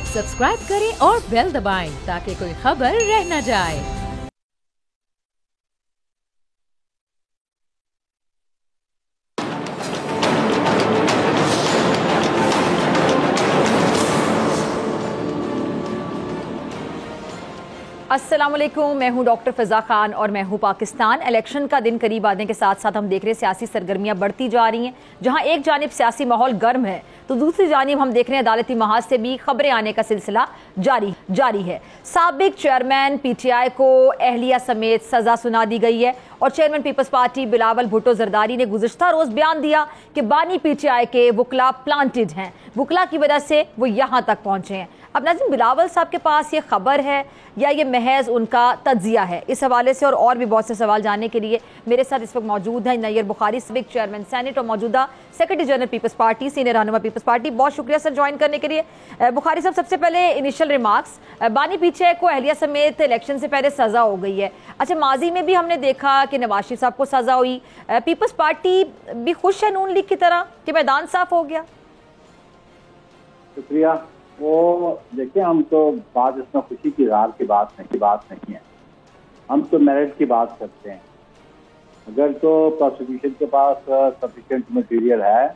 Subscribe करें और bell दबाएं ताकि कोई खबर रह न जाए। अस्सलाम वालेकुम, मैं हूं डॉक्टर फ़िज़ा खान और मैं हूं पाकिस्तान। इलेक्शन का दिन करीब आने के साथ साथ हम देख रहे हैं सियासी सरगर्मियां बढ़ती जा रही हैं। जहां एक जानिब सियासी माहौल गर्म है तो दूसरी जानिब हम देख रहे हैं अदालती महाज से भी खबरें आने का सिलसिला जारी है। साबिक चेयरमैन पीटीआई को अहलिया समेत सजा सुना दी गई है और चेयरमैन पीपल्स पार्टी बिलावल भुट्टो जरदारी ने गुज़िश्ता रोज बयान दिया कि बानी पीटीआई के वकला प्लांटेड हैं, वकला की वजह से वो यहाँ तक पहुंचे हैं। अब नाज़रीन, बिलावल साहब के पास ये खबर है या ये महज उनका तज्जिया है? इस हवाले से और भी बहुत से सवाल जानने के लिए मेरे साथ इस वक्त मौजूद हैं नैयर बुखारी, साबिक चेयरमैन सेनेट और मौजूदा secretary general Peoples Party, senior रहनुमा पीपल्स पार्टी। बहुत शुक्रिया सर ज्वाइन करने के लिए। बुखारी साहब, सबसे पहले इनिशियल रिमार्क्स, बानी पीटीआई को अहलिया समेत इलेक्शन से पहले सजा हो गई है। अच्छा, माजी में भी हमने देखा कि नवाज शरीफ साहब को सजा हुई, पीपल्स पार्टी भी खुश है नून लीग की तरह कि मैदान साफ हो गया? शुक्रिया। वो देखिए, हम तो बात इसमें खुशी की इज़हार की बात नहीं है, हम तो मेरिट की बात करते हैं। अगर तो प्रोसिक्यूशन के पास सफिशिएंट मटेरियल है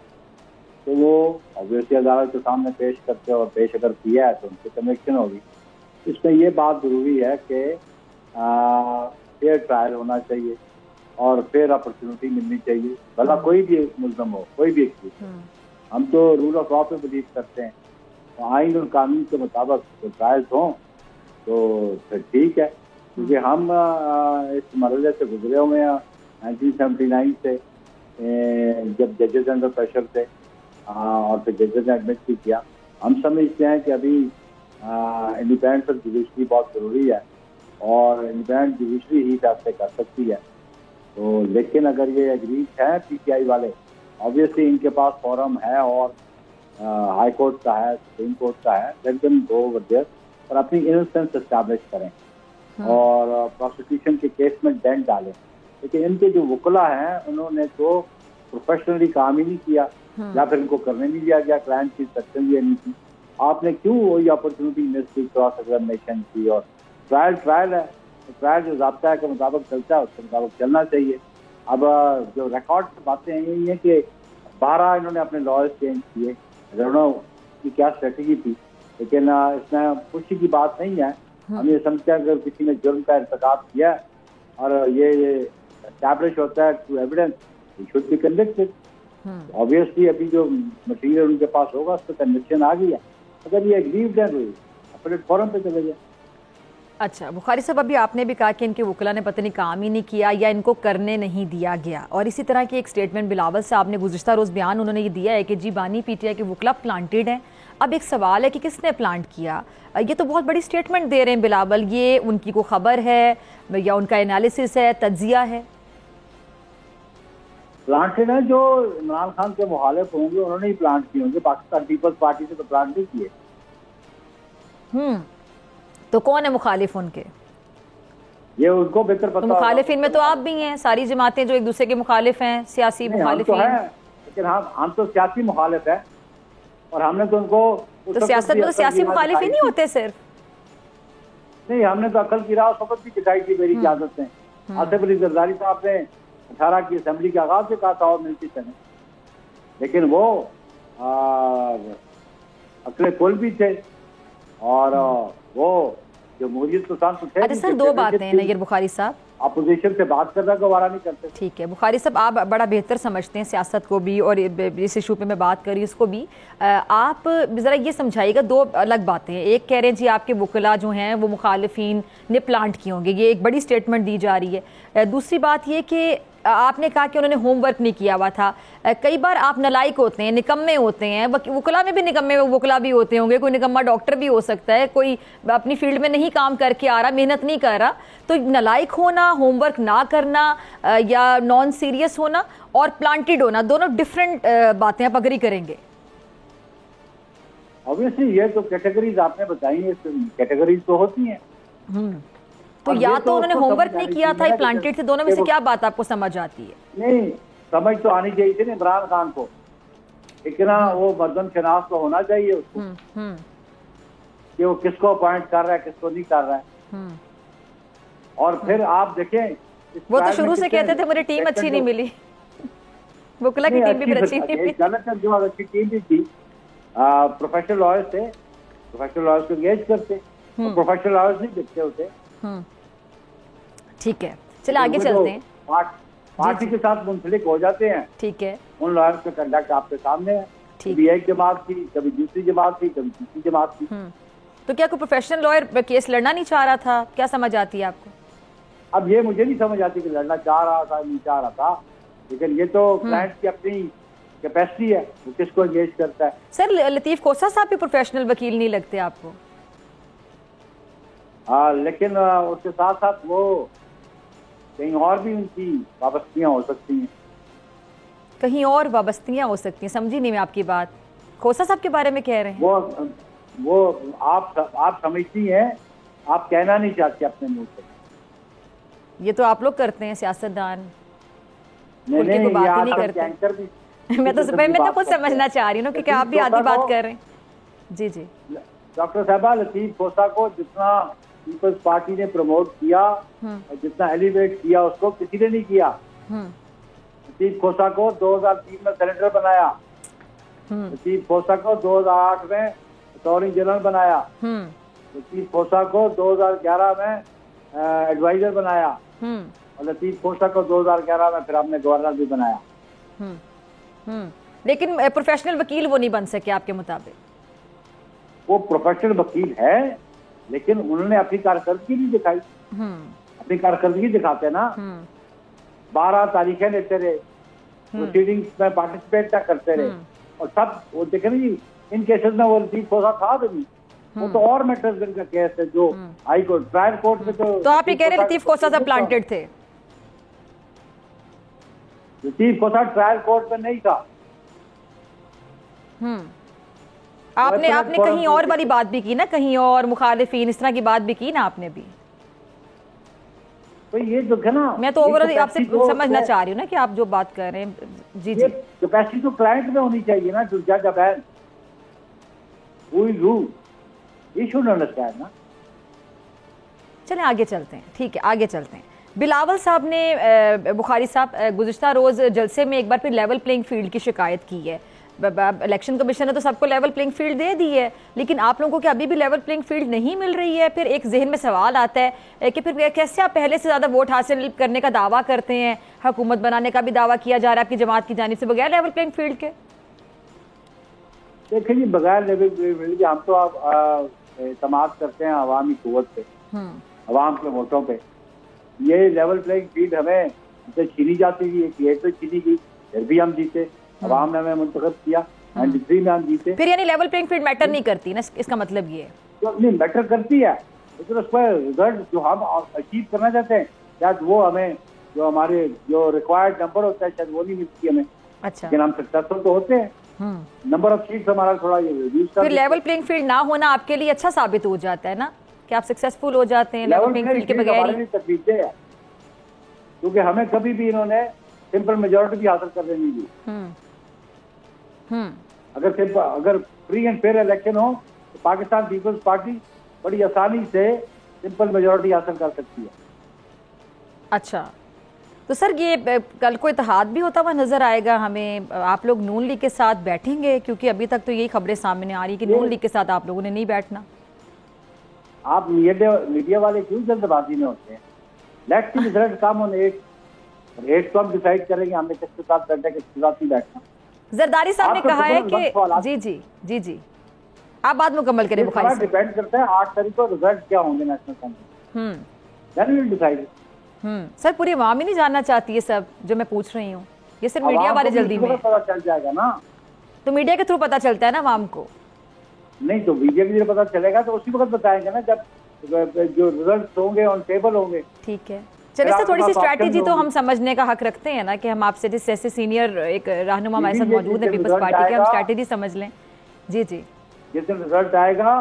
तो वो ऑब्वियसली अदालत के सामने पेश करते और पेश अगर किया है तो उनकी कन्विक्शन होगी। इसमें ये बात जरूरी है कि फेयर ट्रायल होना चाहिए और फेयर अपॉर्चुनिटी मिलनी चाहिए, भला कोई भी मुल्ज़म हो, कोई भी एक्यूज। हम तो रूल ऑफ लॉ पे बिलीव करते हैं, तो आइन और कानून के मुताबिक तो ट्रायल्स हों तो फिर ठीक है। क्योंकि हम इस मरहले से गुजरे हुए हैं 1979 से, जब जजेस अंडर प्रेशर थे और फिर जजेस ने एडमिट भी किया। हम समझते हैं कि अभी इंडिपेंडेंस ऑफ जुडिशरी बहुत ज़रूरी है और इंडिपेंडेंट जुडिशरी ही फैसले कर सकती है। तो लेकिन अगर ये एग्रीड है पीटीआई वाले, ऑब्वियसली इनके पास फॉरम है और हाई कोर्ट का है, सुप्रीम कोर्ट का है, let them go over there और अपनी इनोसेंस एस्टैब्लिश करें और प्रोसिक्यूशन के केस में डेंट डालें। लेकिन इनके जो वकला हैं उन्होंने तो प्रोफेशनली काम ही नहीं किया या फिर इनको करने नहीं दिया गया, क्लाइंट की इंस्ट्रक्शन भी नहीं थी। आपने क्यों वही अपॉर्चुनिटी मिस की क्रॉस एग्जामिनेशन की? और ट्रायल है, ट्रायल जो ज़ाब्ता है के मुताबिक चलता है उसके मुताबिक चलना चाहिए। अब जो रिकॉर्ड बातें यही है कि 12 इन्होंने अपने लॉज चेंज किए, की क्या स्ट्रेटेजी थी, लेकिन इसमें खुशी की बात नहीं है। हम ये समझते हैं अगर किसी ने जुर्म का इर्तिकाब किया और ये एस्टैब्लिश होता है to evidence, he should be convicted. Obviously अभी जो मटीरियल उनके पास होगा उस पर कन्विक्शन आ गई है। अगर ये एग्रीव्ड है तो अपने फॉरम पे चले जाए। अच्छा बुखारी साहब, अभी आपने भी कहा कि इनके वकला ने पता नहीं काम ही नहीं किया या इनको करने नहीं दिया गया, और इसी तरह की एक स्टेटमेंट बिलावल साहब ने गुज़िश्ता रोज़ बयान उन्होंने ये दिया है कि जी बानी पीटीआई के वकला प्लांटेड हैं। अब एक सवाल है कि किसने प्लांट किया? ये तो बहुत बड़ी स्टेटमेंट दे रहे हैं बिलावल, ये उनकी को खबर है या उनका एनालिसिस है, तज्जिया है? प्लांटेड है जो इमरान खान के मुखालिफ होंगे उन्होंने ही प्लांट किए होंगे, पाकिस्तान पीपल्स पार्टी से तो प्लांट नहीं किए। तो कौन है मुखालिफ उनके? ये उनको बेहतर पता। तो मुखालिफिन में तो आप भी हैं, सारी जमातें जो एक दूसरे के मुखालिफ हैं, सियासी मुखालिफिन। लेकिन हम तो सियासी मुखालिफ है और हमने तो उनको तो सियासत में तो सियासी मुखालिफ ही नहीं होते सिर्फ। नहीं, हमने तो अकल की राह उस वक्त भी दिखाई थी मेरी इजाजत में। आसिफ अली जरदारी साहब ने 18 की असेंबली के आगाज से कहा था और मिलती चले, लेकिन वो अकले कुल भी थे और वो जमहूरियत पसंद तो थे। अच्छा सर, दो बातें हैं नैयर बुखारी साहब, अपोजिशन से बात करना गवारा नहीं करते। ठीक है बुखारी साहब, आप बड़ा बेहतर समझते हैं सियासत को भी और इस इशू पे मैं बात करी उसको भी। आप ज़रा ये समझाइएगा, दो अलग बातें हैं। एक कह रहे हैं जी आपके वकला जो हैं वो मुखालिफिन ने प्लांट किए होंगे, ये एक बड़ी स्टेटमेंट दी जा रही है। दूसरी बात ये कि आपने कहा कि उन्होंने होमवर्क नहीं किया हुआ था। कई बार आप नलायक होते हैं, निकम्मे होते हैं, वकला में भी निकम्मे वकला भी होते होंगे, कोई निकम्मा डॉक्टर भी हो सकता है, कोई अपनी फील्ड में नहीं काम करके आ रहा, मेहनत नहीं कर रहा। तो नलायक होना, होमवर्क ना करना या नॉन सीरियस होना और प्लांटेड होना, दोनों डिफरेंट बातें आप अग्री करेंगे? ऑब्वियसली ये तो कैटेगरीज आपने बताई है, कैटेगरीज तो होती हैं। तो या तो उन्होंने होमवर्क नहीं किया था, प्लांटेड थे, दोनों में से क्या बात आपको समझ आती है? नहीं, समझ तो आनी चाहिए थी ना इमरान खान को, लेकिन वो मर्दम शनाख्त तो होना चाहिए उसको। कि वो किसको अपॉइंट कर रहा है, किसको नहीं कर रहा है। और फिर आप देखें, वो तो शुरू से कहते थे मेरी टीम अच्छी नहीं मिली। बुकला की टीम भी फिर अच्छी नहीं मिली। गलत है, जो अच्छी टीम भी थी, प्रोफेशनल लॉयर्स थे, प्रोफेशनल लॉयर्स को एंगेज करते, प्रोफेशनल लॉयर्स नहीं देखते होते। ठीक है, चलिए आगे चलते हैं। पार्टी के साथ मुंसलिक हो जाते हैं। ठीक है, उन लॉयर्स का कंडक्ट आपके सामने है। कभी एक जमात थी, कभी दूसरी जमात थी, कभी तीसरी जमात थी। तो क्या कोई प्रोफेशनल लॉयर केस लड़ना नहीं चाह रहा था? क्या समझ आती है आपको? अब ये मुझे नहीं समझ आती कि लड़ना चाह रहा था नहीं चाह रहा था, लेकिन ये तो क्लाइंट की अपनी कैपेसिटी है, वो किसको एंगेज करता है। सर, लतीफ खोसा साहब भी प्रोफेशनल वकील नहीं लगते आपको? लेकिन उसके साथ साथ वो कहीं और भी उनकी वाबस्तियां हो सकती हैं। कहीं और वाबस्तियां हो सकती हैं? समझी नहीं मैं आपकी बात। खोसा साहब के बारे में कह रहे हैं? वो आप समझती हैं, आप कहना नहीं चाहते अपने मुंह से। ये तो आप लोग करते हैं, सियासतदान। नहीं, कोई बात ही नहीं करते। मैं तो कुछ समझना चाह रही हूँ क्योंकि आप भी आधी बात कर रहे हैं। जी जी। डॉक्टर साहबा, लतीफ खोसा को जितना पीपल्स पार्टी ने प्रमोट किया और जितना एलिवेट किया, उसको किसी ने नहीं किया। लतीफ खोसा को 2003 में सेनेटर बनाया, लतीफ खोसा को 2008 में अटॉर्नी जनरल बनाया, लतीफ खोसा को 2011 में एडवाइजर बनाया, और लतीफ खोसा को 2011 में फिर हमने गवर्नर भी बनाया। लेकिन प्रोफेशनल वकील वो नहीं बन सके आपके मुताबिक? वो प्रोफेशनल वकील है, लेकिन उन्होंने अपनी कारकर्दगी नहीं दिखाई। अपनी कारकर्दगी दिखाते ना, 12 तारीखें लेते रहे, प्रोसीडिंग्स में पार्टिसिपेट करते रहे, और सब वो देखे ना जी, इन केसेस में वो लतीफ खोसा था भी नहीं। वो तो और मैटर्स का केस है जो हाई कोर्ट, ट्रायल कोर्ट में। तो आप ये कह रहे लतीफ खोसा साहब प्लांटेड थे? लतीफ खोसा ट्रायल कोर्ट में नहीं था। आपने कहीं और वाली बात भी की ना, कहीं और मुखालिफिन इस तरह की बात भी की ना आपने भी। तो ये जो है ना, मैं तो ओवरऑल आपसे समझना चाह रही हूँ ना कि आप जो बात कर रहे हैं। जी जी। कैपेसिटी तो क्लाइंट में होनी चाहिए ना, जो जज अबैन who will rule, he should understand ना। चलें आगे चलते हैं। ठीक है, आगे चलते हैं। बिलावल साहब ने, बुखारी साहब, गुज़िश्ता रोज़ जलसे में एक बार फिर लेवल प्लेइंग फील्ड की शिकायत की है। इलेक्शन कमीशन ने तो सबको लेवल प्लेइंग फील्ड दे दी है, लेकिन आप लोगों को अभी भी लेवल प्लेइंग फील्ड नहीं मिल रही है। फिर एक जहन में सवाल आता है कि फिर कैसे आप पहले से ज़्यादा वोट हासिल करने का दावा करते हैं, हुकूमत बनाने का भी दावा किया जा रहा है आपकी जमात की जानिब से, बगैर लेवल प्लेइंग फील्ड के? देखिए जी, बगैर लेवल प्लेइंग फील्ड के हम तो आप एतमाद करते हैं अवामी कुव्वत पे, अवाम के वोटों पे। ये लेवल प्लेइंग फील्ड हमें छीनी जाती थी, एक तो छीनी गई, फिर भी हम जीते, अवाम ने हमें मुंतखब किया, 93 में हम जीते। फिर यानी लेवल प्लेइंग फील्ड मैटर नहीं करती ना, इसका मतलब ये है? तो नहीं, मैटर करती है, लेकिन उस पर रिजल्ट जो हम अचीव करना चाहते हैं, शायद वो हमें जो हमारे जो रिक्वायर्ड नंबर होता है शायद वो नहीं मिलती हमें। अच्छा। लेकिन हम सक्सेसफुल तो होते हैं, नंबर ऑफ सीट्स हमारा थोड़ा ये रिड्यूस कर। फिर लेवल प्लेइंग फील्ड ना होना आपके लिए अच्छा साबित हो जाता है ना, कि आप सक्सेसफुल हो जाते हैं लेवल प्लेइंग फील्ड के बगैर? तकलीफें है, क्योंकि हमें कभी भी इन्होंने सिंपल मेजोरिटी भी हासिल करने नहीं दी। अगर फ्री एंड फेयर इलेक्शन हो तो पाकिस्तान पीपल्स पार्टी बड़ी आसानी से सिंपल मेजोरिटी हासिल कर सकती है। अच्छा, तो सर ये कल को इत्तेहाद भी होता हुआ नजर आएगा हमें? आप लोग नून लीग के साथ बैठेंगे? क्योंकि अभी तक तो यही खबरें सामने आ रही कि नून लीग के साथ आप लोगों ने नहीं बैठना। आप मीडिया वाले क्यों जल्दबाजी में होते हैं? Let's see result come on 8 को हम डिसाइड करेंगे हमने किसके साथ बैठना, किसके साथ नहीं बैठना। जरदारी साहब ने कहा है कि जी आप बात मुकम्मल करें। बुखारी साहब, डिपेंड करता है 8 तारीख को रिजल्ट क्या होंगे national council, then we will decide. Sir, पूरी अवाम ही नहीं जानना चाहती है सब जो मैं पूछ रही हूँ, ये सिर्फ मीडिया वाले जल्दी में पता चल जाएगा ना। तो मीडिया के थ्रू पता चलता है ना अवाम को? नहीं तो मीडिया के थ्रू पता चलेगा तो उसी वक्त बताएंगे ना, जब जो रिजल्ट होंगे ऑन टेबल होंगे। ठीक है, चलिए सर, थोड़ी सी स्ट्रैटेजी तो हम समझने का हक रखते हैं ना, कि हम आपसे जिस ऐसे सीनियर एक रहनुमा हमारे साथ मौजूद है पीपल्स पार्टी के, हम स्ट्रैटेजी समझ लें। जी जी। जिस दिन रिजल्ट आएगा,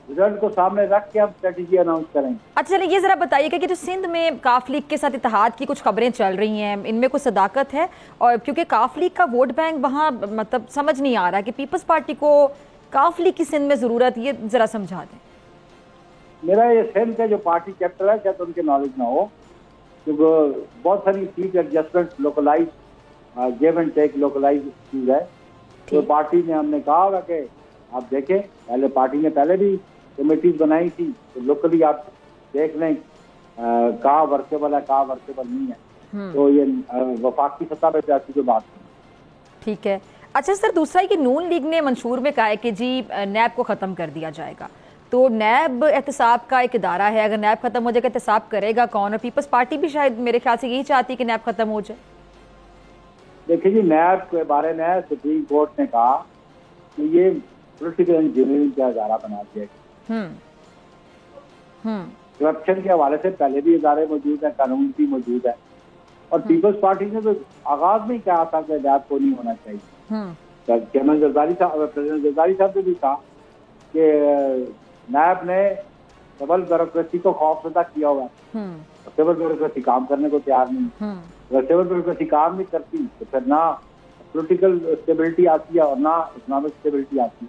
रिजल्ट को सामने रख के हम स्ट्रैटेजी अनाउंस करेंगे। अच्छा, चलिए ये जरा बताइएगा कि जो सिंध में काफ लीग के साथ इत्तेहाद की कुछ खबरें चल रही हैं, इनमें कुछ सदाकत है? और क्योंकि काफ लीग का वोट बैंक वहाँ मतलब समझ नहीं आ रहा कि पीपल्स पार्टी को काफ लीग की सिंध में जरूरत, ये जरा समझा दें। मेरा ये सिंध के जो पार्टी चैप्टर है शायद उनके नॉलेज ना हो, क्योंकि बहुत सारी seat adjustment localize give and take localize चीज है। तो पार्टी ने हमने कहा होगा कि आप देखें, पहले पार्टी ने पहले भी कमेटीज बनाई थी, तो लोकली आप देख लें कहाँ वर्केबल है कहाँ वर्केबल नहीं है। तो ये वफाकी सत्ता पे जाती जो बात है। ठीक है। अच्छा सर, दूसरा है कि नून लीग ने मंशूर में कहा है कि जी नैब को ख़त्म कर दिया जाएगा। तो नैब एहतसाब का एक इदारा है, अगर नैब खत्म हो जाएगा एहतसाब करेगा कौन? और पीपल्स पार्टी भी शायद मेरे ख्याल से यही चाहती है कि नैब खत्म हो जाए। देखिए जी, नैब के बारे में सुप्रीम कोर्ट ने कहा कि ये पॉलिटिकल इंजीनियरिंग का इदारा बना दिया गया। करप्शन के हवाले से पहले भी इदारे मौजूद है, कानून भी मौजूद है, और पीपल्स पार्टी ने तो आगाज में कहा था कि नैब को नहीं होना चाहिए। चेयरमैन जरदारी साहब, प्रेसिडेंट जरदारी साहब ने भी कहा कि नैब ने सिविल ब्यूरोक्रेसी को खौफजदा किया हुआ है, सिविल ब्यूरोक्रेसी काम करने को तैयार नहीं। अगर सिविल ब्यूरोक्रेसी काम नहीं करती तो फिर ना पॉलिटिकल स्टेबिलिटी आती है और ना इकोनॉमिक स्टेबिलिटी आती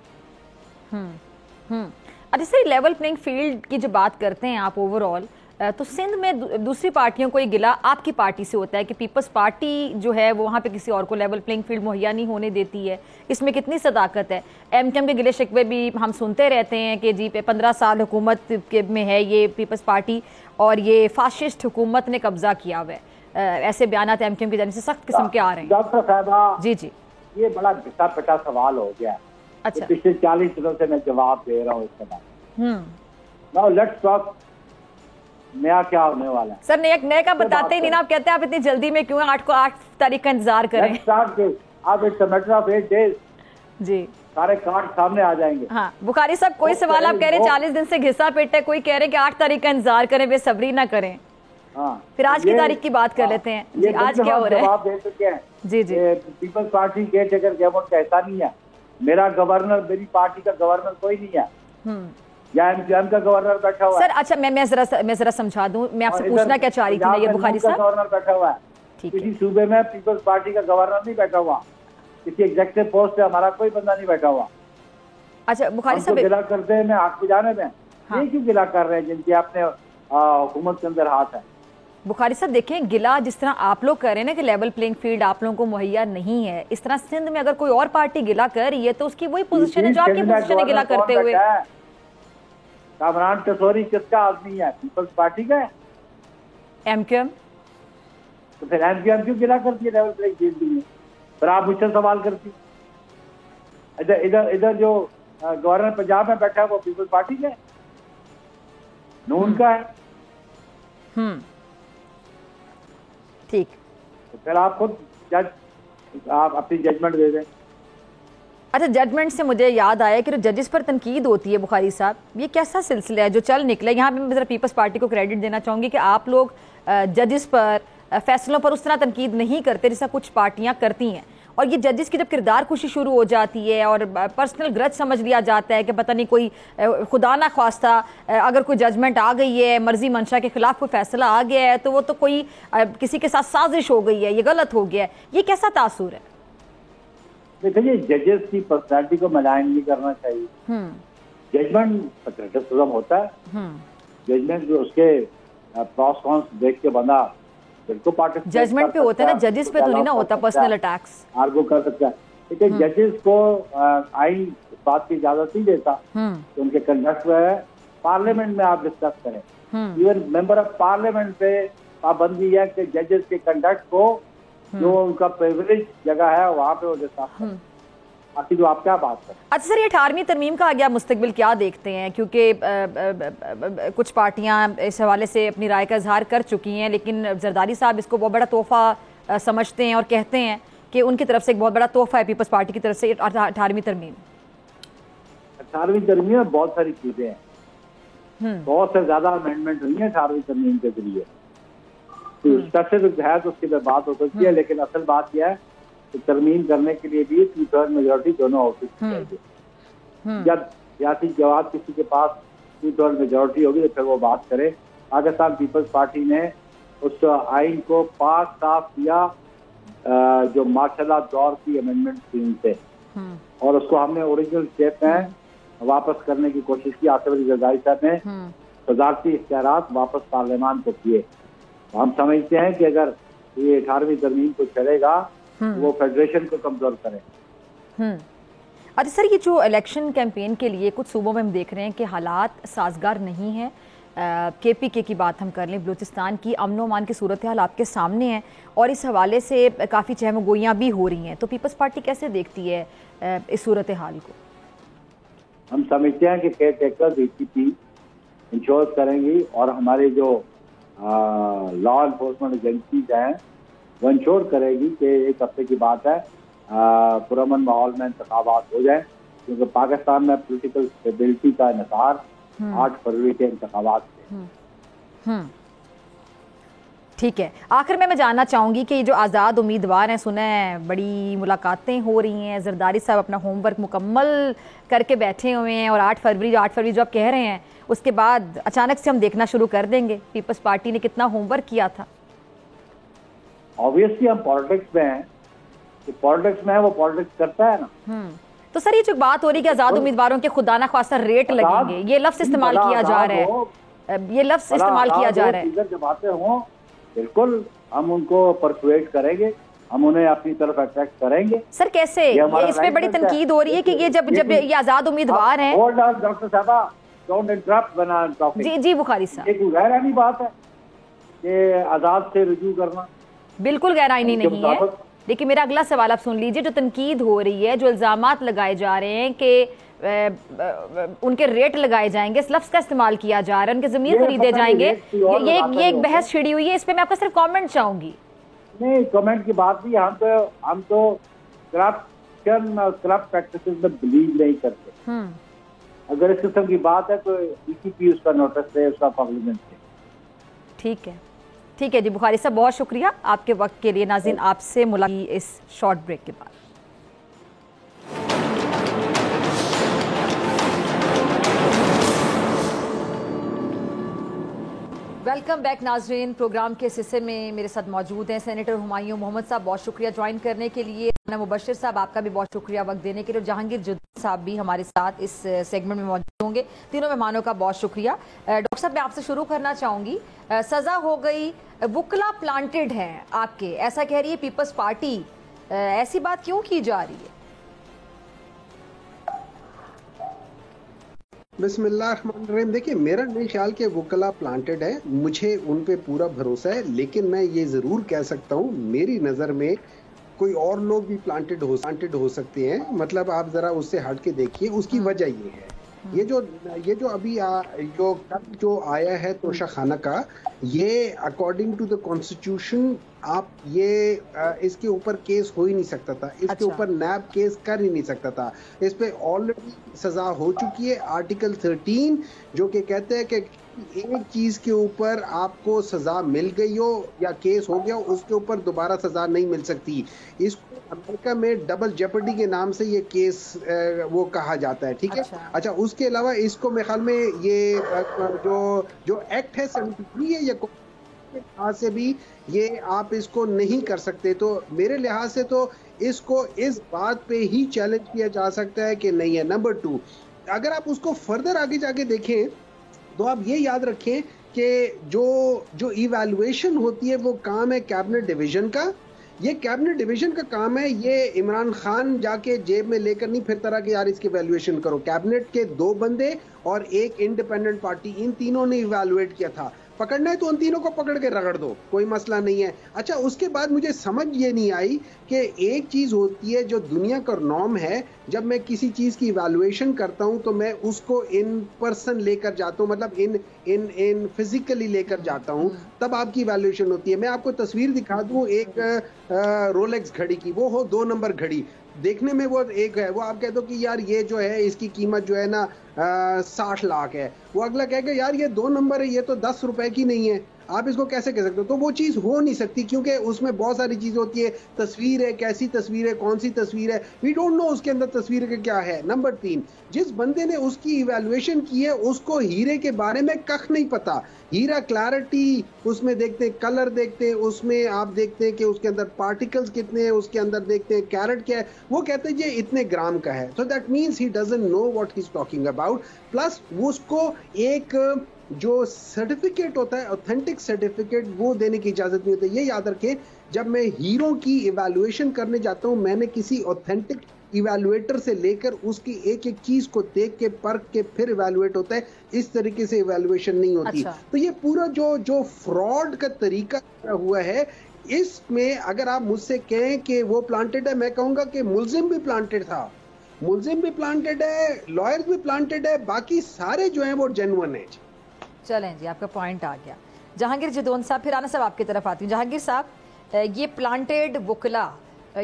है। अच्छा सर, लेवल प्लेइंग फील्ड की जो बात करते हैं आप ओवरऑल, तो सिंध में दूसरी पार्टियों को ये गिला आपकी पार्टी से होता है कि पीपल्स पार्टी जो है वो वहाँ पे किसी और को लेवल प्लेइंग फील्ड मुहैया नहीं होने देती है। इसमें कितनी सदाकत है? एमकेएम के गिले शिकवे भी हम सुनते रहते हैं कि जी 15 साल हुकूमत में है ये पीपल्स पार्टी और ये फाशिस्ट हुकूमत ने कब्जा किया हुआ है। ऐसे बयान एमकेएम की जानिब से सख्त किस्म के आ रहे हैं। डॉक्टर साहबा जी, ये बड़ा घिसा पिटा सवाल हो गया। अच्छा, पिछले 40 दिनों से मैं जवाब दे रहा हूँ इसके बाद। नाउ लेट्स टॉक नया क्या होने वाला है। सर नया का बताते ही नहीं ना, आप कहते हैं आप इतनी जल्दी में क्यों? 8 तारीख का इंतजार करें। आप it's a matter of 8 days जी, सारे कार्ड सामने आ जाएंगे। हाँ बुखारी साहब, कोई सवाल आप कह रहे हैं 40 दिन से घिसा पिट है, कोई कह रहे हैं कि 8 तारीख का इंतजार करें, बेसब्री ना करें। हाँ, फिर आज की तारीख की बात कर लेते हैं जी, आज क्या हो रहा है? जवाब दे चुके हैं जी जी। पीपल्स पार्टी के टेकर गवर्नमेंट का ऐसा नहीं है। मेरा गवर्नर, मेरी पार्टी का गवर्नर कोई नहीं है, या एमकेएम का गवर्नर बैठा हुआ है। सर अच्छा, मैं जरा समझा दूं, मैं आपसे पूछना क्या चाह रही थी ये बुखारी साहब। गवर्नर बैठा हुआ है, किसी सूबे में पीपल्स पार्टी का गवर्नर नहीं बैठा हुआ, किसी एग्जीक्यूटिव पोस्ट पे हमारा कोई बंदा नहीं बैठा हुआ। अच्छा बुखारी साहब, गिला करते हैं हक बजाने में, ये क्यों गिला कर रहे हैं जिनके अपने हुकूमत के अंदर हाथ है? बुखारी साहब देखें, गिला जिस तरह आप लोग कर रहे हैं ना कि लेवल प्लेइंग फील्ड आप लोगों को मुहैया नहीं है, इस तरह सिंध में अगर कोई और पार्टी गिला कर रही है तो उसकी वही पोजीशन है जो आपकी पोजीशन है गिला करते हुए। कामरान कसौरी किसका आदमी है? पीपल्स पार्टी का है, एमकेएम। तो फिर एमकेएम क्यों गिला करती है लेवल प्लेइंग फील्ड में? फिर आप मुझसे सवाल करती। इधर जो गवर्नर पंजाब में बैठा है वो पीपल्स पार्टी का है, नून का है। ठीक, तो फिर आप खुद आप अपनी जजमेंट दे दें। अच्छा, जजमेंट से मुझे याद आया कि जो जजेस पर तनकीद होती है बुखारी साहब, ये कैसा सिलसिला है जो चल निकला? यहाँ पे मैं जरा पीपल्स पार्टी को क्रेडिट देना चाहूँगी कि आप लोग जजेस पर, फैसलों पर उस तरह तनकीद नहीं करते जैसा कुछ पार्टियाँ करती हैं। और ये जजेस की जब किरदार खुशी शुरू हो जाती है और पर्सनल ग्रज समझ लिया जाता है कि पता नहीं कोई खुदा ना ख्वास्ता अगर कोई जजमेंट आ गई है, मर्जी मंशा के खिलाफ कोई फैसला आ गया है, तो वो तो कोई किसी के साथ साजिश हो गई है, ये गलत हो गया है, ये कैसा तासुर है? देखिए, जजेस की पर्सनैलिटी को मलाइन नहीं करना चाहिए। जजमेंट पैट्रियटिज्म होता है, जजमेंट जो उसके प्रॉस कॉन्स देख के बंदा बिल्कुल पार्टिसिपेट जजमेंट पे होता है ना, जजेस पे तो नहीं ना होता पर्सनल अटैक्स, आर्गू कर सकता है। लेकिन जजेस को आइन इस बात की इजाजत नहीं देता कि उनके कंडक्ट में पार्लियामेंट में आप डिस्कस करें। इवन मेंबर ऑफ पार्लियामेंट पे पाबंदी है कि जजेस के कंडक्ट को जो उनका प्रिविलेज जगह है वहाँ पे वो डिस्कस करें। बाकी जो आप क्या बात करें। अच्छा सर, ये 18वीं तरमीम का आगे आप मुस्तकबिल क्या देखते हैं? क्योंकि कुछ पार्टियां इस हवाले से अपनी राय का इजहार कर चुकी हैं, लेकिन जरदारी साहब इसको बहुत बड़ा तोहफा समझते हैं और कहते हैं कि उनकी तरफ से एक बहुत बड़ा तोहफा है पीपल्स पार्टी की तरफ से 18वीं तरमीम। 18वीं तरमीम में बहुत सारी चीजें हैं, बहुत से ज्यादा अमेंडमेंट हुई है 18वीं तरमीम के जरिए। स्पेसिफिक है तो उसकी बात हो सकती है, लेकिन असल बात यह है कि तरमीम करने के लिए भी 2/3 मेजोरिटी दोनों हाउसेज की चाहिए। जब सियासी जवाब किसी के पास 2/3 मेजोरिटी होगी तो फिर वो बात करे। पाकिस्तान पीपल्स पार्टी ने उस आइन को पास साफ किया जो मार्शल दौर की अमेंडमेंट स्कीम थे, और उसको हमने ओरिजिनल शेप में वापस करने की कोशिश की। आसिफ अली जरदारी साहब ने सदारती इख्तियारात वापस पार्लियामान को दिए। तो हम समझते हैं कि अगर ये 18वीं तरमीम को चलेगा तो वो फेडरेशन को कमजोर करे। अच्छा सर, ये जो इलेक्शन कैंपेन के लिए कुछ सूबों में हम देख रहे हैं कि हालात साजगार नहीं हैं। KPK की बात हम कर लें, बलूचिस्तान की अमन अमान की सूरत हाल आपके सामने है और इस हवाले से काफ़ी चहमगोइयाँ भी हो रही हैं। तो पीपल्स पार्टी कैसे देखती है इस सूरत हाल को? हम समझते हैं कि केयर टेकर DCP इंश्योर करेंगी और हमारे जो लॉ एनफोर्समेंट एजेंसीज हैं वो इंश्योर करेगी कि एक हफ्ते की बात है पुरअमन माहौल में इंतखाबात हो जाए, क्योंकि पाकिस्तान में पॉलिटिकल स्टेबिलिटी का इन्हिसार 8 फरवरी के इंतखाबात से। ठीक है, आखिर में मैं जानना चाहूँगी कि जो आज़ाद उम्मीदवार हैं, सुना है बड़ी मुलाकातें हो रही हैं, जरदारी साहब अपना होमवर्क मुकम्मल करके बैठे हुए हैं और 8 फरवरी जो आप कह रहे हैं उसके बाद अचानक से हम देखना शुरू कर देंगे। पीपल्स पार्टी ने कितना होमवर्क किया था? ऑब्वियसली हम पॉलिटिक्स में हैं, तो पॉलिटिक्स में है वो पॉलिटिक्स करता है ना। तो सर, ये जो बात हो रही है कि आज़ाद उम्मीदवारों के खुदा ना ख्वास्ता रेट लगेंगे, ये लफ्ज़ इस्तेमाल किया जा रहा है, ये लफ्ज़ इस्तेमाल किया जा रहा है। जब बातें हों बिल्कुल हम उनको परसुएट करेंगे, हम उन्हें अपनी तरफ अट्रैक्ट करेंगे। सर कैसे? ये इस पे बड़ी तनकीद हो रही है कि ये जब ये आज़ाद उम्मीदवार हैं। डॉक्टर साहबा, don't interrupt when I am talking. जी बुखारी साहब, एक गैर-आईनी बात है कि आज़ाद से रुजू करना, बिल्कुल गैर-आईनी नहीं है। देखिए, मेरा अगला सवाल आप सुन लीजिए। जो तनकीद हो रही है, जो इल्जामात लगाए जा रहे हैं कि उनके रेट लगाए जाएंगे, इस लफ्ज का इस्तेमाल किया जा रहा है, उनके जमीन खरीदे जाएंगे, ये एक बहस छिड़ी हुई है। इस पे मैं आपका सिर्फ कमेंट चाहूंगी। नहीं, कमेंट की बात नहीं, हम तो करप्शन और करप्ट प्रैक्टिसेस में बिलीव नहीं करते। अगर इस किस्म की बात है तो DCP उसका नोटिस ले, उसका पार्लियामेंट ले। ठीक है जी बुखारी साहब, बहुत शुक्रिया आपके वक्त के लिए। नाज़रीन, आपसे मुलाकात इस शॉर्ट ब्रेक के बाद। वेलकम बैक नाजरीन। प्रोग्राम के इस हिस्से में मेरे साथ मौजूद हैं सेनेटर हुमायूं मोहम्मद साहब, बहुत शुक्रिया ज्वाइन करने के लिए। मुबशिर साहब, आपका भी बहुत शुक्रिया वक्त देने के लिए। जहांगीर जुद्दी साहब भी हमारे साथ इस सेगमेंट में मौजूद होंगे। तीनों मेहमानों का बहुत शुक्रिया। डॉक्टर साहब, मैं आपसे शुरू करना चाहूँगी। सज़ा हो गई, वुकला प्लांटेड हैं आपके, ऐसा कह रही है पीपल्स पार्टी, ऐसी बात क्यों की जा रही है? बिस्मिल्लाहिर्रहमानिर्रहीम। देखिए, मेरा नहीं ख्याल कि वुकला प्लांटेड है, मुझे उन पे पूरा भरोसा है, लेकिन मैं ये ज़रूर कह सकता हूँ मेरी नज़र में कोई और लोग भी प्लांटेड हो सकते हैं। मतलब आप ज़रा उससे हट के देखिए। उसकी वजह ये है, ये जो अभी जो आया है तोशा खाना का, ये अकॉर्डिंग टू द कॉन्स्टिट्यूशन आप ये इसके ऊपर केस हो ही नहीं सकता था, इसके ऊपर नैब केस कर ही नहीं सकता था। इस पे ऑलरेडी सजा हो चुकी है। आर्टिकल 13 जो कि कहते हैं कि एक चीज के ऊपर आपको सजा मिल गई हो या केस हो गया हो, उसके ऊपर दोबारा सजा नहीं मिल सकती। इसको अमेरिका में डबल जेपर्डी के नाम से ये केस वो कहा जाता है, ठीक है। अच्छा, उसके अलावा इसको मेरे ख्याल में ये जो एक्ट है 73 है, ये लिहाज से भी ये आप इसको नहीं कर सकते। तो मेरे लिहाज से तो इसको इस बात पे ही चैलेंज किया जा सकता है कि नहीं है। नंबर 2, अगर आप उसको फर्दर आगे जाके देखें तो आप ये याद रखें कि जो इवैल्यूएशन होती है वो काम है कैबिनेट डिवीजन का। ये कैबिनेट डिवीजन का काम है, ये इमरान खान जाके जेब में लेकर नहीं फिरता रहा कि यार इसकी वैल्यूएशन करो। कैबिनेट के 2 बंदे और एक इंडिपेंडेंट पार्टी, इन तीनों ने इवैल्यूएट किया था। पकड़ना है तो उन तीनों को पकड़ के रगड़ दो, कोई मसला नहीं है। अच्छा, उसके बाद मुझे समझ ये नहीं आई कि एक चीज होती है जो दुनिया का नॉर्म है, जब मैं किसी चीज की इवैल्यूएशन करता हूं तो मैं उसको इन पर्सन लेकर जाता हूं, मतलब इन फिजिकली लेकर जाता हूं, तब आपकी इवैल्यूएशन होती है। मैं आपको तस्वीर दिखा दूं एक रोलेक्स घड़ी की, वो हो 2 नंबर घड़ी, देखने में वो एक है, वो आप कह दो कि यार ये जो है इसकी कीमत जो है ना 60 लाख है, वो अगला कहेगा यार ये 2 नंबर है, ये तो 10 रुपए की नहीं है, आप इसको कैसे कह सकते हो? तो वो चीज हो नहीं सकती, क्योंकि उसमें बहुत सारी चीजें होती है। तस्वीर है, कैसी तस्वीर है, कौन सी तस्वीर है, वी डोंट नो उसके अंदर तस्वीर का क्या है। नंबर 3, जिस बंदे ने उसकी इवैल्यूएशन की है उसको हीरे के बारे में कख नहीं पता। हीरा क्लैरिटी उसमें देखते हैं, कलर देखते हैं, उसमें आप देखते हैं कि उसके अंदर पार्टिकल्स कितने हैं, उसके अंदर देखते हैं कैरेट क्या है, वो कहते हैं ये इतने ग्राम का है। So that means he doesn't know what he is talking about. Plus उसको एक जो सर्टिफिकेट होता है, ऑथेंटिक सर्टिफिकेट, वो देने की इजाजत नहीं होती। ये याद रखें, जब मैं हीरो की इवैल्यूएशन करने जाता हूं, मैंने किसी ऑथेंटिक इवैल्यूएटर से लेकर उसकी एक एक चीज को देख के परख के फिर इवैल्यूएट होता है। इस तरीके से इवैल्यूएशन नहीं होती। अच्छा। तो ये पूरा जो फ्रॉड का तरीका हुआ है, इसमें अगर आप मुझसे कहें कि वो प्लांटेड है, मैं कहूंगा कि मुलजिम भी प्लांटेड था, मुलजिम भी प्लांटेड है, लॉयर्स भी प्लांटेड है, बाकी सारे जो हैं वो जेन्युइन है। चलें जी, आपका पॉइंट आ गया। जहांगीर जदौन साहब, फिर राना साहब आपकी तरफ आती हूँ। जहांगीर साहब, ये प्लांटेड वकला,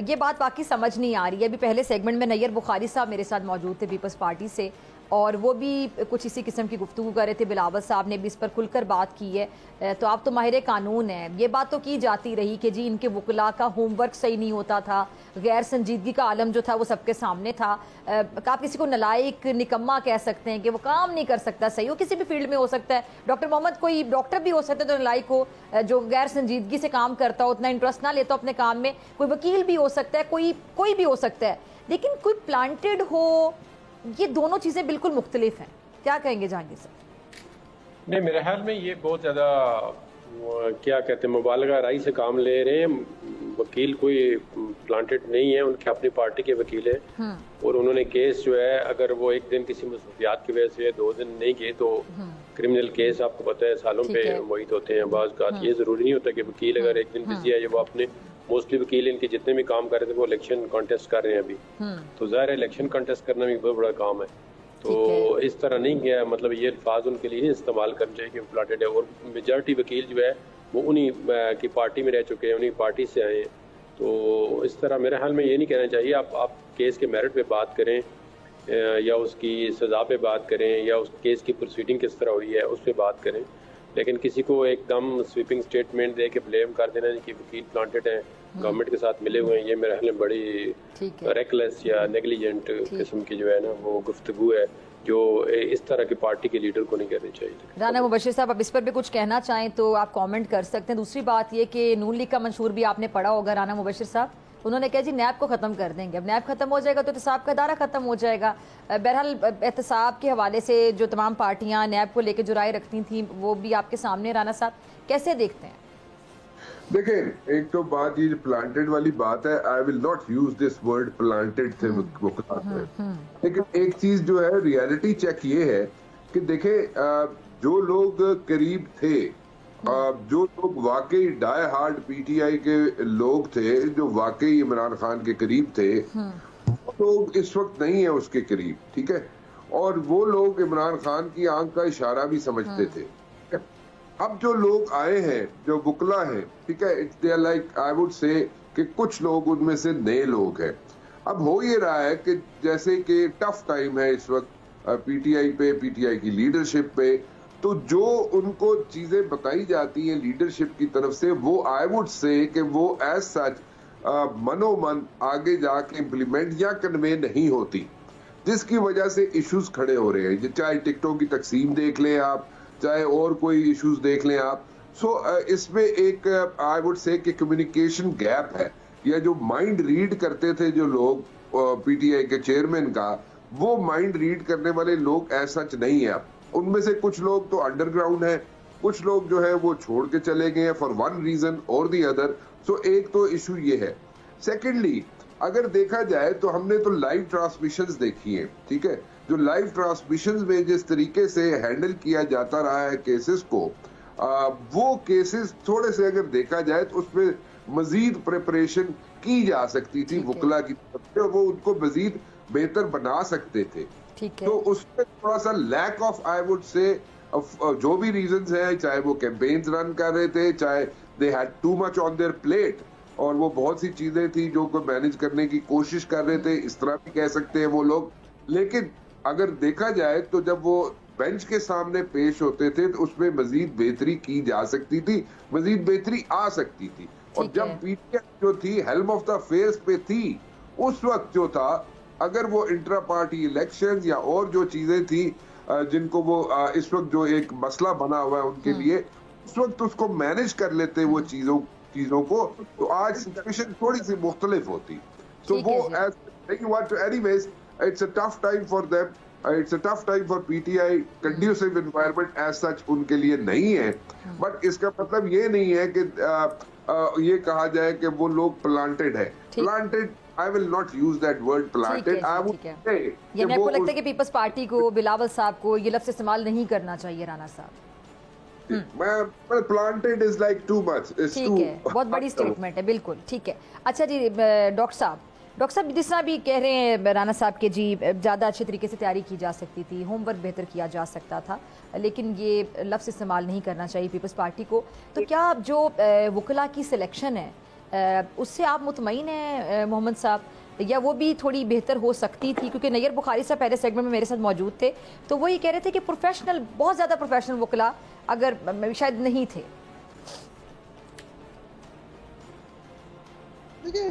ये बात बाकी समझ नहीं आ रही है। अभी पहले सेगमेंट में नैयर बुखारी साहब मेरे साथ मौजूद थे पीपल्स पार्टी से, और वो भी कुछ इसी किस्म की गुफ्तगू कर रहे थे। बिलावल साहब ने भी इस पर खुलकर बात की है। तो आप तो माहिर कानून हैं, ये बात तो की जाती रही कि जी इनके वकला का होमवर्क सही नहीं होता था, गैर संजीदगी का आलम जो था वो सबके सामने था। आप किसी को नलायक निकम्मा कह सकते हैं कि वो काम नहीं कर सकता सही, वो किसी भी फील्ड में हो सकता है। डॉक्टर मोहम्मद कोई डॉक्टर भी हो सकता है तो नलायक हो, जो गैर संजीदगी से काम करता हो, उतना इंटरेस्ट ना लेता हो अपने काम में। कोई वकील भी हो सकता है, कोई भी हो सकता है, लेकिन कोई प्लांटेड हो, ये दोनों चीजें बिल्कुल मुख्तलिफ हैं। क्या कहेंगे जहांगीर साहब? नहीं, मेरे ख्याल में ये बहुत ज़्यादा क्या कहते हैं, मुबालगा राई से काम ले रहे हैं। वकील कोई प्लांटेड नहीं है, उनके अपनी पार्टी के वकील हैं, और उन्होंने केस जो है, अगर वो एक दिन किसी मसरूफियात की वजह से 2 दिन नहीं गए तो क्रिमिनल केस आपको पता है सालों पे मुहित होते हैं। बाज़ का ये ज़रूरी नहीं होता कि वकील अगर एक दिन बिजी है, वो अपने मोस्टली वकील इनके जितने भी काम कर रहे थे वो इलेक्शन कॉन्टेस्ट कर रहे हैं अभी, तो ज़ाहिर है इलेक्शन कॉन्टेस्ट करना भी बहुत बड़ा काम है। तो इस तरह नहीं किया, मतलब ये अल्फाज उनके लिए नहीं इस्तेमाल करने चाहिए कि प्लाटेड है। और मेजॉरिटी वकील जो है वो उन्हीं की पार्टी में रह चुके हैं, उन्हीं पार्टी से आए हैं। तो इस तरह मेरे ख्याल में ये नहीं कहना चाहिए। आप केस के मेरिट पे बात करें, या उसकी सज़ा पे बात करें, या उस केस की प्रोसीडिंग किस तरह हुई है उस पर बात करें, लेकिन किसी को एकदम स्वीपिंग स्टेटमेंट दे के ब्लेम कर देना कि वकील प्लांटेड हैं, गवर्नमेंट के साथ मिले हुए हैं, ये मेरे ख्याल में बड़ी रेकलेस या नेग्लिजेंट किस्म की जो है ना वो गुफ्तगू है, जो इस तरह की पार्टी के लीडर को नहीं करनी चाहिए। राना मुबशिर साहब, अब इस पर भी कुछ कहना चाहें तो आप कमेंट कर सकते हैं। दूसरी बात ये कि नून लीग का मंशूर भी आपने पढ़ा होगा राना मुबशिर साहब, उन्होंने कहा जी नैब को ख़त्म कर देंगे। अब नैब ख़त्म हो जाएगा तो एहतसाब का इदारा ख़त्म हो जाएगा। बहरहाल एहतसाब के हवाले से जो तमाम पार्टियां नैब को लेकर जो राय रखती थी वो भी आपके सामने। राना साहब कैसे देखते हैं? देखें, एक तो बात ये प्लांटेड वाली बात है, I will not use this word planted थे लेकिन एक चीज जो है रियलिटी चेक ये है कि देखें, जो लोग करीब थे, जो लोग वाकई डाई हार्ड पीटीआई के लोग थे, जो वाकई इमरान खान के करीब थे, वो लोग इस वक्त नहीं है उसके करीब, ठीक है, और वो लोग इमरान खान की आंख का इशारा भी समझते थे। अब जो लोग आए हैं, जो वकला हैं, ठीक है, it's they are like I would say कि कुछ लोग उनमें से नए लोग हैं। अब हो ये रहा है कि जैसे कि टफ टाइम है इस वक्त पीटीआई पे, पीटीआई की लीडरशिप पे, तो जो उनको चीजें बताई जाती हैं लीडरशिप की तरफ से, वो आई वुड से कि वो एज सच मनोमन आगे जाके इम्प्लीमेंट या कन्वे नहीं होती, जिसकी वजह से इश्यूज खड़े हो रहे हैं। चाहे टिकटों की तकसीम देख लें आप, चाहे और कोई इश्यूज देख लें आप। इसमें एक आई वुड से कि कम्युनिकेशन गैप है, या जो माइंड रीड करते थे जो लोग पीटीआई के चेयरमैन का, वो माइंड रीड करने वाले लोग ऐसा नहीं है। उनमें से कुछ लोग तो अंडरग्राउंड है, कुछ लोग जो है वो छोड़ के चले गए हैं फॉर वन रीजन और दी अदर। एक तो इशू ये है। सेकेंडली, अगर देखा जाए तो हमने तो लाइव ट्रांसमिशंस देखी हैं, ठीक है, जो लाइव ट्रांसमिशंस में जिस तरीके से हैंडल किया जाता रहा है केसेस को, वो केसेस थोड़े से अगर देखा जाए तो उसमें मजीद प्रिपरेशन की जा सकती थी वकला की तरफ से, वो उनको मजीद बेहतर बना सकते थे। तो उसमें थोड़ा सा लैक ऑफ आई वुड से, जो भी रीजंस हैं, चाहे वो कैंपेन्स रन कर रहे थे, चाहे they had too much on their plate, और वो बहुत सी चीजें थी जो को मैनेज करने की कोशिश कर रहे थे, इस तरह भी कह सकते हैं वो लोग। लेकिन अगर देखा जाए तो जब वो बेंच के सामने पेश होते थे तो उसमें मजीद बेहतरी की जा सकती थी, मजीद बेहतरी आ सकती थी। और जब पीटीआई जो थी हेल्म ऑफ द अफेयर्स पे थी, उस वक्त जो था, अगर वो इंट्रा पार्टी इलेक्शंस या और जो चीजें थी जिनको वो इस वक्त जो एक मसला बना हुआ है उनके लिए, उस वक्त उसको मैनेज कर लेते वो चीजों को, तो आज सिचुएशन थोड़ी सी मुख्तलिफ होती। So वो anyways it's a tough time for them, it's a tough time for PTI, conducive environment as such उनके लिए नहीं है, बट इसका मतलब ये नहीं है कि ये कहा जाए कि वो लोग प्लांटेड है। Planted, I will not use that word planted. I would say ये मेरे को लगता है कि पीपल्स पार्टी को, बिलावल साहब को ये लफ्ज़ इस्तेमाल नहीं करना चाहिए राना साहब। मैं planted is like too much, ठीक है, बहुत बड़ी स्टेटमेंट है, बिल्कुल ठीक है। अच्छा जी डॉक्टर साहब जिस तरह भी कह रहे हैं राना साहब के जी ज़्यादा अच्छे तरीके से तैयारी की जा सकती थी, होमवर्क बेहतर किया जा सकता था, लेकिन ये लफ्ज़ इस्तेमाल नहीं करना चाहिए पीपल्स पार्टी को। तो क्या जो वकला की सिलेक्शन है उससे आप मुतमईन हैं मोहम्मद साहब, या वो भी थोड़ी बेहतर हो सकती थी? क्योंकि नैयर बुखारी साहब पहले सेगमेंट में मेरे साथ मौजूद थे, तो वो ये कह रहे थे कि प्रोफेशनल, बहुत ज़्यादा प्रोफेशनल वकला अगर शायद नहीं थे। देखिए,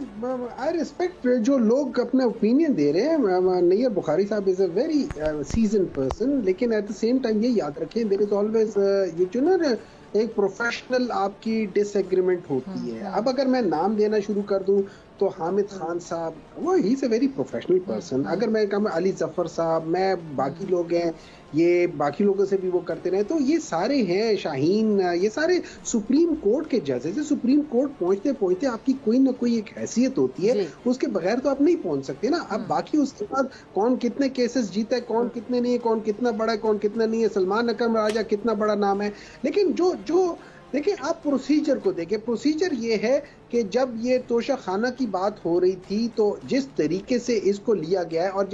आई रिस्पेक्ट जो लोग अपना ओपिनियन दे रहे हैं। नैयर बुखारी साहब is a very season person, लेकिन एट द सेम टाइम ये याद रखें, देयर इज ऑलवेज ये जो ना एक प्रोफेशनल आपकी डिसएग्रीमेंट होती है। अब अगर मैं नाम देना शुरू कर दूं तो हामिद खान साहब, वो he is a very professional person. अगर मैं कहूँ अली जफर साहब, मैं बाकी लोग हैं, ये बाकी लोगों से भी वो करते रहे, तो ये सारे हैं, शाहीन, ये सारे सुप्रीम कोर्ट के जजेस हैं। सुप्रीम कोर्ट पहुंचते पहुंचते आपकी कोई ना कोई एक हैसियत होती है, उसके बगैर तो आप नहीं पहुंच सकते ना। अब बाकी उसके बाद कौन कितने केसेस जीता है, कौन कितने नहीं है, कौन कितना बड़ा है, कौन कितना नहीं है, सलमान अकरम राजा कितना बड़ा नाम है, लेकिन जो देखिए आप प्रोसीजर को देखें। प्रोसीजर ये है कि जब ये तोशा खाना की बात हो रही थी, तो जिस तरीके से इसको लिया गया है, और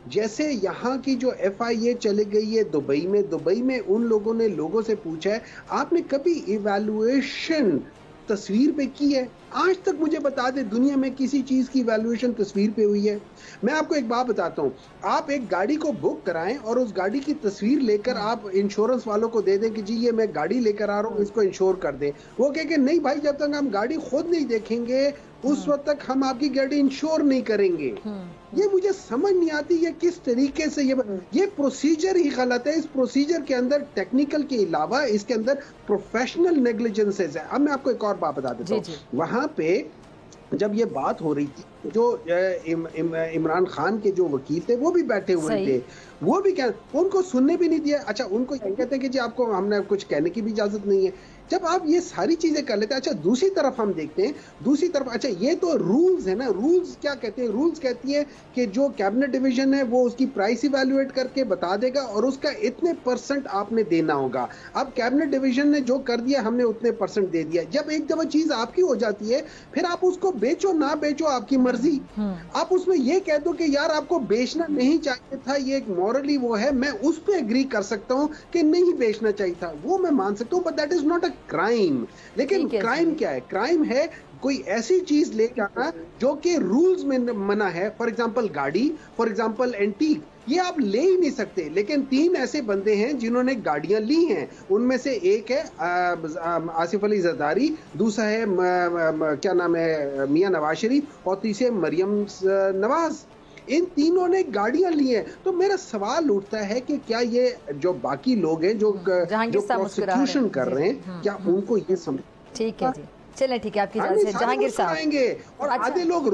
जैसे यहाँ की जो FIA चले गई है दुबई में उन लोगों ने लोगों से पूछा है, आपने कभी इवैल्यूएशन तस्वीर पे की है? आज तक मुझे बता दे दुनिया में किसी चीज की इवैल्यूएशन तस्वीर पे हुई है? मैं आपको एक बात बताता हूँ, आप एक गाड़ी को बुक कराएं और उस गाड़ी की तस्वीर लेकर आप इंश्योरेंस वालों को दे दें कि जी ये मैं गाड़ी लेकर आ रहा हूँ, इसको इंश्योर कर दें। वो कहे कि नहीं भाई, जब तक हम गाड़ी खुद नहीं देखेंगे उस वक्त तक हम आपकी गाड़ी इंश्योर नहीं करेंगे। ये मुझे समझ नहीं आती ये किस तरीके से ये प्रोसीजर ही गलत है। इस प्रोसीजर के अंदर टेक्निकल के अलावा इसके अंदर प्रोफेशनल नेग्लिजेंसेस है। अब मैं आपको एक और बात बता देता हूँ, वहां पे जब ये बात हो रही थी, जो इमरान खान के जो वकील थे वो भी बैठे हुए थे, वो भी क्या, उनको सुनने भी नहीं दिया। अच्छा, उनको कहते हैं कि जी आपको हमने कुछ कहने की भी इजाजत नहीं है। जब आप ये सारी चीजें कर लेते हैं, अच्छा दूसरी तरफ हम देखते हैं, दूसरी तरफ अच्छा ये तो रूल्स है ना, रूल्स क्या कहते हैं? रूल्स कहती है कि जो कैबिनेट डिवीजन है वो उसकी प्राइस इवैल्यूएट करके बता देगा और उसका इतने % आपने देना होगा। अब कैबिनेट डिवीजन ने जो कर दिया, हमने उतने % दे दिया। जब एक दफा चीज आपकी हो जाती है, फिर आप उसको बेचो ना बेचो आपकी मर्जी। आप उसमें ये कह दो कि यार आपको बेचना नहीं चाहिए था, ये एक मॉरली वो है, मैं उस पर एग्री कर सकता हूं कि नहीं बेचना चाहिए था, वो मैं मान सकता हूं, but that is not a crime. लेकिन क्राइम क्या है? क्राइम है कोई ऐसी चीज लेके आना जो कि रूल्स में मना है। फॉर एग्जांपल गाड़ी, फॉर एग्जांपल एंटीक, ये आप ले ही नहीं सकते। लेकिन 3 ऐसे बंदे हैं जिन्होंने गाड़ियां ली हैं, उनमें से एक है आसिफ अली जरदारी, दूसरा है क्या नाम है मियां नवाज शरीफ, और तीसरे मरियम नवाज। इन तीनों ने गाड़ियां ली हैं। तो मेरा सवाल उठता है कि क्या ये जो बाकी लोग हैं जो प्रोसिक्यूशन कर रहे हैं, क्या उनको ये समझ? ठीक है जी, चले ठीक है, आपकी इजाजत से जहांगीर साहब आएंगे और आधे लोग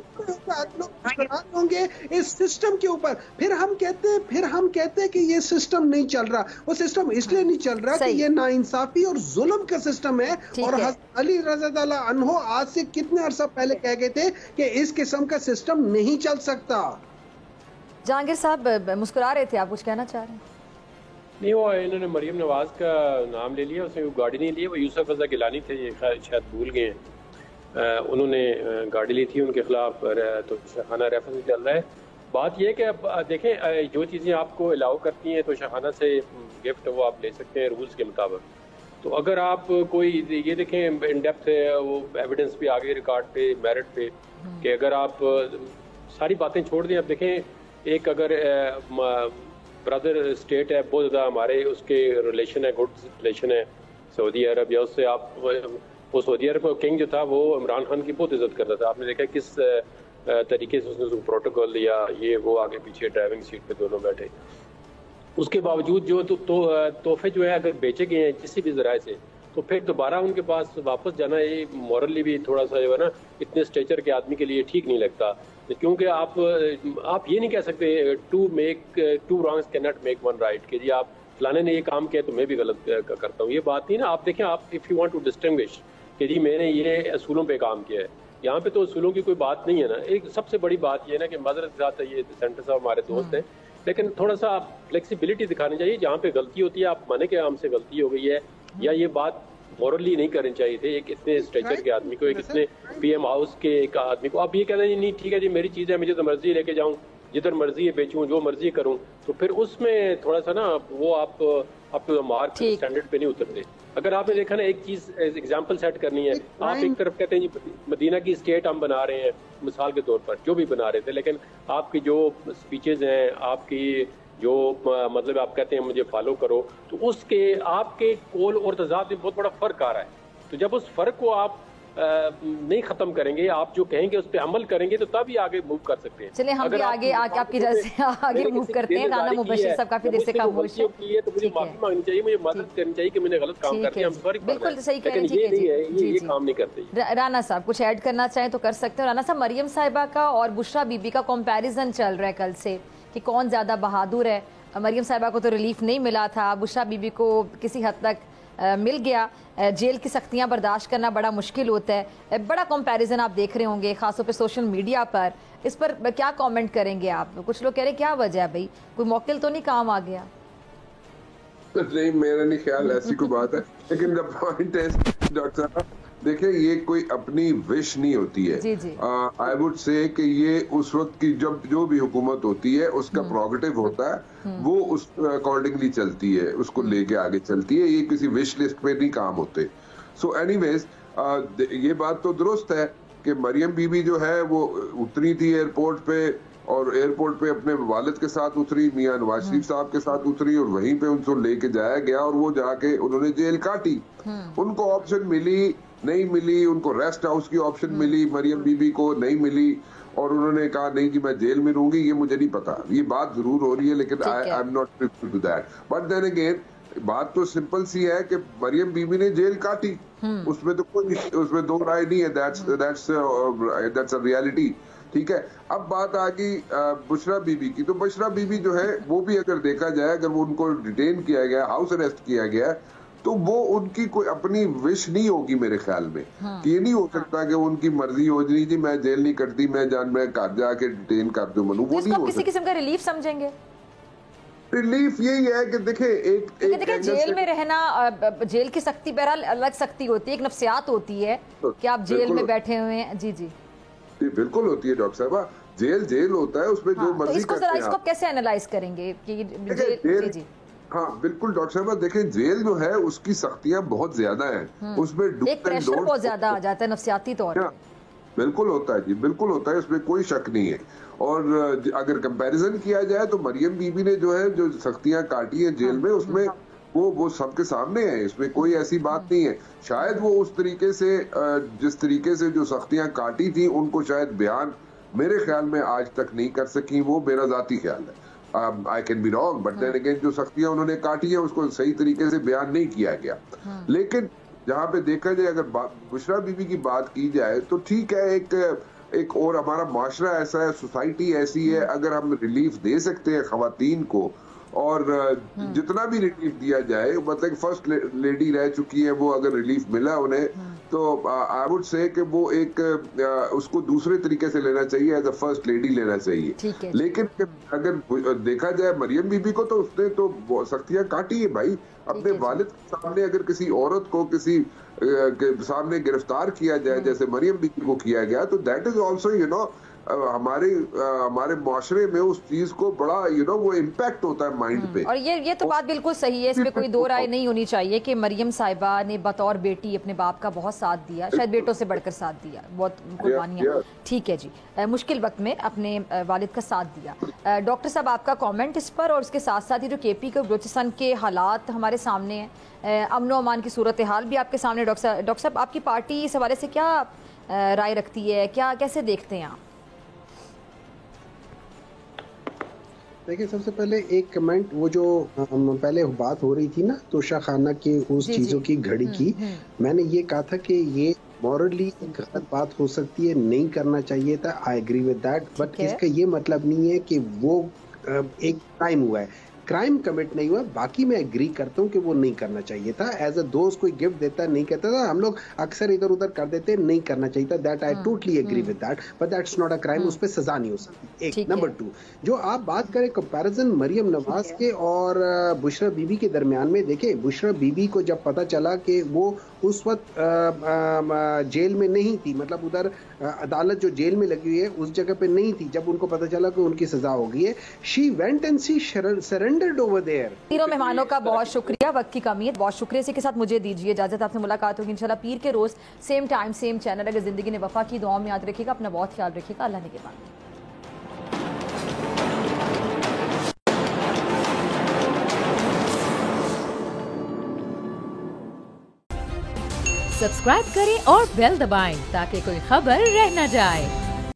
होंगे इस सिस्टम के ऊपर। फिर हम कहते हैं कि ये सिस्टम नहीं चल रहा। वो सिस्टम इसलिए नहीं चल रहा कि ये नाइंसाफी और जुल्म का सिस्टम है। और अली रज़ा अन्हो आज से कितने अरसा पहले कह गए थे कि इस किस्म का सिस्टम नहीं चल सकता। जहांगीर साहब मुस्कुरा रहे थे, आप कुछ कहना चाह रहे हैं? नहीं, वो इन्होंने मरियम नवाज का नाम ले लिया, उसने वो गाड़ी नहीं ली, वो यूसुफ रज़ा गिलानी थे, ये शायद भूल गए हैं। उन्होंने गाड़ी ली थी, उनके खिलाफ तो शाखाना रेफरेंस चल रहा है। बात यह कि अब देखें, जो चीज़ें आपको अलाउ करती हैं तो शाखाना से गिफ्ट वो आप ले सकते हैं रूल्स के मुताबिक। तो अगर आप कोई ये देखें इन डेप्थ है, वो एविडेंस भी आ गई रिकॉर्ड पे, मेरिट पे, कि अगर आप सारी बातें छोड़ दें। अब देखें, एक अगर ब्रदर स्टेट है बहुत ज़्यादा हमारे, उसके रिलेशन है, गुड रिलेशन है सऊदी अरब, या उससे आप वो सऊदी अरब का किंग जो था वो इमरान खान की बहुत इज्जत करता था। आपने देखा किस तरीके से उसने प्रोटोकॉल या ये वो आगे पीछे ड्राइविंग सीट पे दोनों बैठे। उसके बावजूद जो तोहफे जो है अगर बेचे गए हैं किसी भी ज़राए से, तो फिर दोबारा उनके पास वापस जाना ये मॉरली भी थोड़ा सा जो है ना इतने स्टेचर के आदमी के लिए ठीक नहीं लगता, क्योंकि आप ये नहीं कह सकते two wrongs can not make one right कि जी आप फलाने ने ये काम किया तो मैं भी गलत करता हूँ, ये बात नहीं ना। आप देखें, आप if you want to distinguish कि जी मैंने ये असूलों पे काम किया है, यहाँ पे तो असूलों की कोई बात नहीं है ना। एक सबसे बड़ी बात ये है ना कि माजरत के साथ ये सेंटर साहब हमारे दोस्त हैं, लेकिन थोड़ा सा फ्लेक्सिबिलिटी दिखानी चाहिए। जहाँ पे गलती होती है आप माने कि हमसे गलती हो गई है, या ये बात मॉरली नहीं करनी चाहिए थे एक इतने स्ट्रेचर के आदमी को, एक इतने पीएम हाउस के एक आदमी को। आप ये कहते हैं नहीं ठीक है जी मेरी चीज़ है, मुझे तो मर्जी लेके जाऊँ, जिधर मर्जी है बेचूं, जो मर्जी करूं, तो फिर उसमें थोड़ा सा ना वो आप तो मार्क स्टैंडर्ड पे नहीं उतरते। अगर आपने देखा ना एक चीज एग्जांपल सेट करनी है, आप एक तरफ कहते हैं जी मदीना की स्टेट हम बना रहे हैं मिसाल के तौर पर, जो भी बना रहे थे, लेकिन आपकी जो स्पीचेज हैं, आपकी जो मतलब आप कहते हैं मुझे फॉलो करो, तो उसके आपके कोल और तजाद में बहुत बड़ा फर्क आ रहा है। तो जब उस फर्क को आप नहीं खत्म करेंगे, आप जो कहेंगे उस पर अमल करेंगे, तो तभी आगे मूव कर सकते हैं। चलिए हम भी आगे आपकी वजह से आगे मूव करते हैं। राना मुबशिर साहब काफी देर से खामोश है, तो मुझे माफी मांगनी चाहिए, मुझे मदद करनी चाहिए कि मैंने गलत काम कर दिया, बिल्कुल सही कह रहे हैं, ये काम नहीं करते। राना साहब कुछ ऐड करना चाहें तो कर सकते हैं। राना साहब, मरियम साहिबा का और बुशरा बीबी का कंपैरिजन चल रहा है कल से कि कौन ज्यादा बहादुर है। मरियम साहिबा को तो रिलीफ नहीं मिला था, बुशरा बीबी को किसी हद तक मिल गया। जेल की सख्तियां बर्दाश्त करना बड़ा मुश्किल होता है। बड़ा कंपैरिजन आप देख रहे होंगे खासतौर पे सोशल मीडिया पर, इस पर क्या कमेंट करेंगे आप? कुछ लोग कह रहे हैं क्या वजह है भाई, कोई मौकिल तो नहीं काम आ गया? नहीं, मेरा नहीं ख्याल ऐसी कोई बात है, लेकिन द पॉइंट है डॉक्टर साहब, देखिए ये कोई अपनी विश नहीं होती है। आई वुड से कि ये उस वक्त की जब जो भी हुकूमत होती है उसका प्रोगेटिव होता है, वो उस अकॉर्डिंगली चलती है, उसको लेके आगे चलती है, ये किसी विश लिस्ट पे नहीं काम होते। सो एनीवेज ये बात तो दुरुस्त है कि मरियम बीबी जो है वो उतरी थी एयरपोर्ट पे, और एयरपोर्ट पे अपने वालिद के साथ उतरी, मियां नवाज शरीफ साहब के साथ उतरी, और वहीं पे उनको लेके जाया गया, और वो जाके उन्होंने जेल काटी। उनको ऑप्शन मिली नहीं मिली, उनको रेस्ट हाउस की ऑप्शन मिली, मरियम बीबी को नहीं मिली, और उन्होंने कहा नहीं कि मैं जेल में रहूंगी, ये मुझे नहीं पता, ये बात जरूर हो रही है, लेकिन I am not prepared to that. But then again बात तो सिंपल सी है कि मरियम बीबी ने जेल काटी, उसमें तो कोई उसमें दो राय नहीं है, दैट्स अ रियलिटी। ठीक है, अब बात आ गई बुशरा बीबी की। तो बुशरा बीबी जो है वो भी अगर देखा जाए, अगर वो उनको डिटेन किया गया, हाउस अरेस्ट किया गया, तो वो उनकी कोई अपनी विश नहीं होगी मेरे ख्याल में। कि ये नहीं हो सकता कि उनकी मर्जी हो जी जी मैं जेल नहीं करती, मैं घर जाके डिटेन कर दूं मनू, वो नहीं हो सकता। किसी किस्म का रिलीफ समझेंगे? रिलीफ यही है कि देखिए देखिए जेल में रहना, जेल की सख्ती बहरहाल अलग सख्ती होती है, एक नफ्सियात होती है कि आप जेल में बैठे हुए हैं। जी जी बिल्कुल होती है डॉक्टर साहब, जेल होता है, उसमें जो मर्जी करते हैं। इसको कैसे एनालाइज करेंगे कि जेल? जी हाँ बिल्कुल डॉक्टर साहब, देखें जेल जो है उसकी सख्तियां बहुत ज्यादा हैं, उसमें एक प्रेशर बहुत ज्यादा आ जाता है नफ्सियाती तौर पे। बिल्कुल होता है जी, बिल्कुल होता है, उसमें कोई शक नहीं है। और अगर कंपैरिजन किया जाए तो मरियम बीबी ने जो है जो सख्तियां काटी है जेल में, उसमें वो सबके सामने है, इसमें कोई ऐसी बात नहीं है। शायद वो उस तरीके से जिस तरीके से जो सख्तियां काटी थी उनको शायद बयान मेरे ख्याल में आज तक नहीं कर सकी, वो मेरा जाती ख्याल है। I can be wrong, but then again जो सख्तियां उन्होंने काटी है उसको सही तरीके से बयान नहीं किया गया। लेकिन जहां पे देखा जाए, अगर बुशरा बीबी की बात की जाए तो ठीक है, एक और हमारा माशरा ऐसा है, सोसाइटी ऐसी है, अगर हम रिलीफ दे सकते हैं खवातीन को, और जितना भी रिलीफ दिया जाए, मतलब फर्स्ट लेडी रह चुकी है वो, अगर रिलीफ मिला उन्हें तो आई वुड से कि वो एक उसको दूसरे तरीके से लेना चाहिए, एज अ फर्स्ट लेडी लेना चाहिए। लेकिन अगर देखा जाए मरियम बीबी को, तो उसने तो सख्तियां काटी है भाई। अपने वालिद के सामने अगर किसी औरत को किसी के सामने गिरफ्तार किया जाए जैसे मरियम बीबी को किया गया, तो दैट इज ऑल्सो हमारे मुआशरे में उस चीज को बड़ा वो इम्पैक्ट होता है माइंड पे। और ये तो बात बिल्कुल सही है, इसमें कोई दो राय नहीं होनी चाहिए कि मरियम साहिबा ने बतौर बेटी अपने बाप का बहुत साथ दिया, शायद बेटों से बढ़कर साथ दिया, बहुत कुर्बानियां। ठीक है जी, मुश्किल वक्त में अपने वालिद का साथ दिया। डॉक्टर साहब आपका कॉमेंट इस पर, और उसके साथ साथ ही जो KP के बलूचिस्तान के हालात हमारे सामने हैं, अमन व अमान की सूरत हाल भी आपके सामने। डॉक्टर साहब आपकी पार्टी इस हवाले से क्या राय रखती है, क्या कैसे देखते हैं आप? देखिए, सबसे पहले एक कमेंट, वो जो पहले बात हो रही थी ना तोशा खाना की उस चीजों की घड़ी की, मैंने ये कहा था कि ये मॉरली गलत बात हो सकती है, नहीं करना चाहिए था। I agree with that, but इसका ये मतलब नहीं है कि वो एक क्राइम हुआ है। क्राइम कमिट नहीं हुआ, बाकी मैं एग्री करता हूँ कि वो नहीं करना चाहिए था। एज अ दोस्त कोई गिफ्ट देता है, नहीं कहता था, हम लोग अक्सर इधर उधर कर देते हैं, नहीं करना चाहिए था। That I totally agree with that, but that's not a crime, उस पर सजा नहीं हो सकती। एक नंबर 2, जो आप बात करें कंपैरिजन मरियम नवाज के और बुशरा बीबी के दरमियान में, देखिए बुशरा बीबी को जब पता चला कि वो उस वक्त जेल में नहीं थी, मतलब उधर अदालत जो जेल में लगी हुई है उस जगह पे नहीं थी, जब उनको पता चला कि उनकी सजा हो गई है, she went and she surrendered over there. तीनों मेहमानों का बहुत शुक्रिया, वक्त की कमी है, बहुत शुक्रिया। इसी के साथ मुझे दीजिए इजाजत, आपसे मुलाकात होगी इंशाल्लाह पीर के रोज, सेम टाइम सेम चैनल। अगर जिंदगी ने वफा की, दुआओं में याद रखिएगा, अपना बहुत ख्याल रखिएगा। अल्लाह ने के बाद सब्सक्राइब करें और बेल दबाएं ताकि कोई खबर रह न जाए।